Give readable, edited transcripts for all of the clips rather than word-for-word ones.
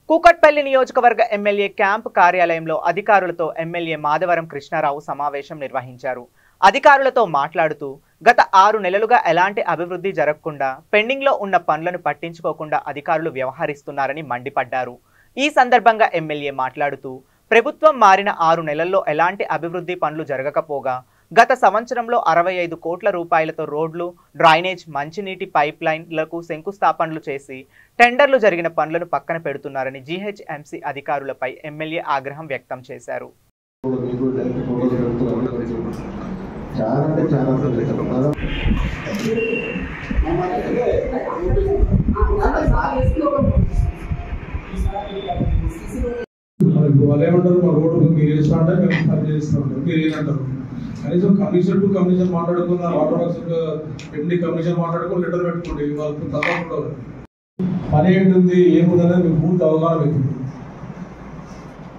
కూకట్పల్లి నియోజకవర్గ MLA camp కార్యాలయంలో అధికారులతో ఎమ్మెల్యే మాధవరం కృష్ణారావు సమావేశం నిర్వహించారు. అధికారులతో మాట్లాడుతూ గత 6 నెలలుగా ఎలాంటి అభివృద్ధి జరగకుండా పెండింగ్లో ఉన్న పనులను పట్టించుకోకుండా అధికారులు వ్యవహరిస్తున్నారని మండిపడ్డారు. ఈ సందర్భంగా ఎమ్మెల్యే మాట్లాడుతూ ప్రభుత్వం మారిన 6 నెలల్లో ఎలాంటి అభివృద్ధి పనులు జరగకపోగా గత సంవత్సరంలో 65 కోట్ల రూపాయలతో రోడ్లు, డ్రైనేజ్, మంచినీటి పైప్ లైన్లకు శంకుస్థాపనలు చేసి టెండర్లు జరిగిన పనులను పక్కన పెడుతున్నారని జీహెచ్ఎంసీ అధికారులపై ఎమ్మెల్యే ఆగ్రహం వ్యక్తం చేశారు. కనీసం కమిషన్ టు కమిషన్ మాట్లాడుకున్న వాటర్ వర్క్స్ పెండింగ్ కమిషన్ మాట్లాడుకుని లెటర్ పెట్టుకోండి. వాళ్ళకి తప్పకుండా పని ఏంటుంది ఏముందనేది మీకు పూర్తి అవగాహన అవుతుంది.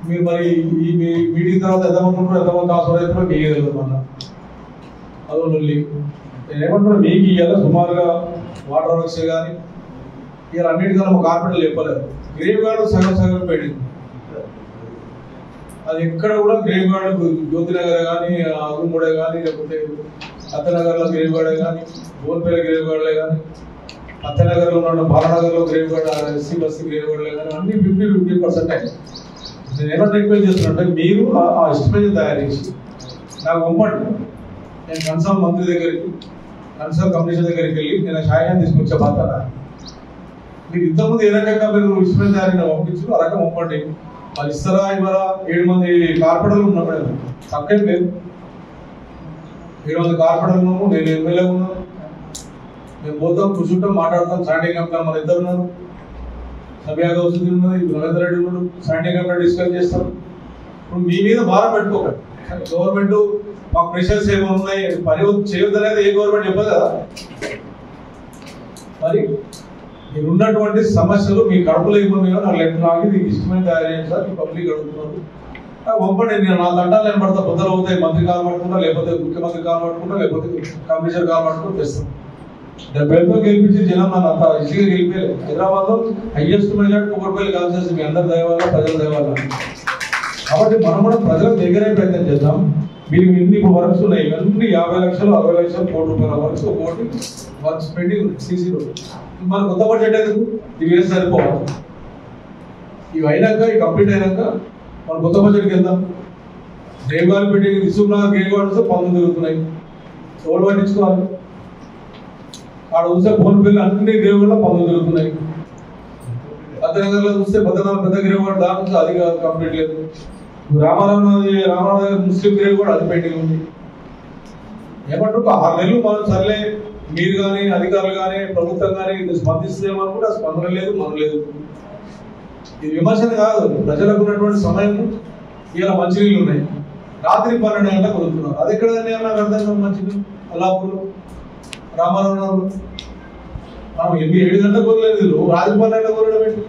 మీరు మరి ఈ మీటింగ్ తర్వాత ఎంతమంది ఎంతమంది హాస్పిటల్ అయితే మీకు ఇవ్వలేదు. మళ్ళీ అదొల్లి నేను ఏమంటున్నా, మీకు ఇవ్వాలి సుమారుగా వాటర్ వర్క్స్ కానీ ఇవాళ అన్నిటికన్నా ఒక కార్పెంటర్లు చెప్పలేదు. గ్రేవ్ గార్డు సగం పెండింగ్. అది ఎక్కడ కూడా గ్రేవ్ గార్డు జ్యోతినగర్ కానీ, అగుమూడే కానీ, లేకపోతే అత్తనగర్లో గ్రేవ్ గార్డే కానీ, బోన్పల్లి గ్రేవ్ గార్డులే కానీ, అత్తనగర్లో ఉన్న బాలనగర్లో గ్రేవ్ గార్డ్, ఎస్సీ బస్సీ గ్రేవ్ గార్డులే కానీ అన్ని 50% నేను ఏమన్నా రిక్వెస్ట్ చేస్తున్నట్టే మీరు ఆ ఎస్టిమేషన్ తయారు చేసి నాకు పంపండి. నేను కన్సర్న్ మంత్రి దగ్గరికి, కన్సర్న్ కమిషనర్ దగ్గరికి వెళ్ళి నేను సాయం తీసుకొచ్చే బాధ్యత. మీరు ఇంతకుముందు ఏ రకంగా మీరు ఎస్టిమేషన్ తయారీ పంపించు ఆ రకం పంపండి. వాళ్ళు ఇస్తారా ఇవ్వరా? 7 మంది కార్పొరేటర్లు ఉన్నాం, తప్పేం లేదు. 7 మంది కార్పొరేటర్లు ఉన్నాము, నేను ఎమ్మెల్యే ఉన్నాను. మేము పోతాం, కూర్చుంటాం, మాట్లాడతాం. స్టాండింగ్ కమిటీ మన ఇద్దరు ఉన్నారు, సభ్యా గౌసుద్దీన్ ఉన్నది, రవీంద్ర రెడ్డి ఉన్నాడు. స్టాండింగ్ కమిటీ డిస్కస్ చేస్తాం. ఇప్పుడు మీ మీద భారం పెట్టుకోకండి. గవర్నమెంట్ మాకు ప్రెషర్స్ ఏమో ఉన్నాయి, పని చేయొద్దు అనేది ఏ గవర్నమెంట్ చెప్పదు కదా. మరి మీరు ఉన్నటువంటి సమస్యలు మీ కడుపులో ఏమున్నాయో నాకు లెటర్ నాకు ఇష్టమైన తయారు చేయండి సార్. మీ పబ్లిక్ అడుగుతున్నారు పంపండి. నేను నా దండాలు నేను పడతా, పొద్దున అవుతాయి. మంత్రి కాలు పట్టుకుంటా, లేకపోతే ముఖ్యమంత్రి కాలు పట్టుకుంటా, లేకపోతే కమిషనర్ కాలు పట్టుకుంటూ తెస్తాం. 70 గెలిపించి జనం నన్ను అంత ఈజీగా గెలిపేయాలి. హైదరాబాద్లో హైయెస్ట్ మెజార్టీ కూకట్పల్లి కాన్స్టిట్యూన్సీ మీ అందరి దయవల్ల, ప్రజల దయవల్ల. కాబట్టి మనం కూడా ప్రజలకు దగ్గరే ప్రయత్నం చేద్దాం. మీరు ఇన్ని వర్క్స్ ఉన్నాయి, ఇవన్నీ 50 లక్షలు, 60 లక్షలు, కోటి రూపాయల వర్క్స్, ఒకటి వర్క్స్ పెండింగ్ ఉంది. సీసీ రోడ్ మన కొత్త బడ్జెట్ ఎందుకు? ఇవి వేసి సరిపోవాలి. ఇవి అయినాక, ఈ కంప్లీట్ అయినాక మనం కొత్త బడ్జెట్కి వెళ్దాం. గ్రేవ్ గార్డ్ పెట్టి ఇసుకున్న గ్రేవ్ గార్డ్స్ 19 తిరుగుతున్నాయి. ఎవరు పట్టించుకోవాలి? ఆడ చూస్తే బోన్పల్లి అన్ని గ్రేవ్ గార్డ్లో 19 తిరుగుతున్నాయి. భద్రనగర్లో చూస్తే భద్రనగర్ పెద్ద గ్రేవ్ గార్డ్ దాని నుంచి అది కంప్లీట్ లేదు. రామారావు ముస్లిం గ్రేవ్ కూడా అది పెండింగ్ ఉంది. ఏమంటారు 6 నెలలు మనం సర్లే, మీరు కానీ అధికారులు కానీ ప్రభుత్వం కానీ స్పందిస్తుందేమనుకుంటే స్పందన లేదు, మనం లేదు. ఇది విమర్శన కాదు. ప్రజలకు ఉన్నటువంటి సమయం ఇలా మంచినీళ్ళు ఉన్నాయి. రాత్రి 12 గంటలకు కుదురుతున్నారు. అది ఎక్కడ నాకు అర్థం కాదు. మంచినీళ్ళు అల్లాపూర్లో, రామారావు మనం 7 గంటలకు కుదరలేదు, రాత్రి 12 గంటలకు కుదరడం ఏంటి?